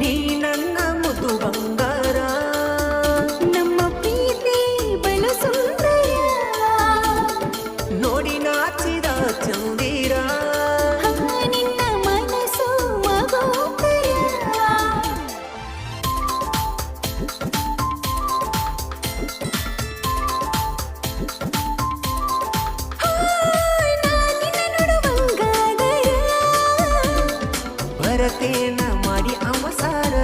ನೀ ನನ್ನ ಮುದ್ದು ಬಂಗಾರ ನಮ್ಮ ಪ್ರೀತಿ ಬಲು ಸುಂದರ ನೋಡಿ ನಾಚಿದ ಚಂದಿರ ನಿನ್ನ ಮನಸ್ಸು ಮಗೋದರ ನಾನಿನ್ನ ನೋಡುವಂಗಾದರ ಭರತೇನ ಮಾಡಿ ಅವಸಾರ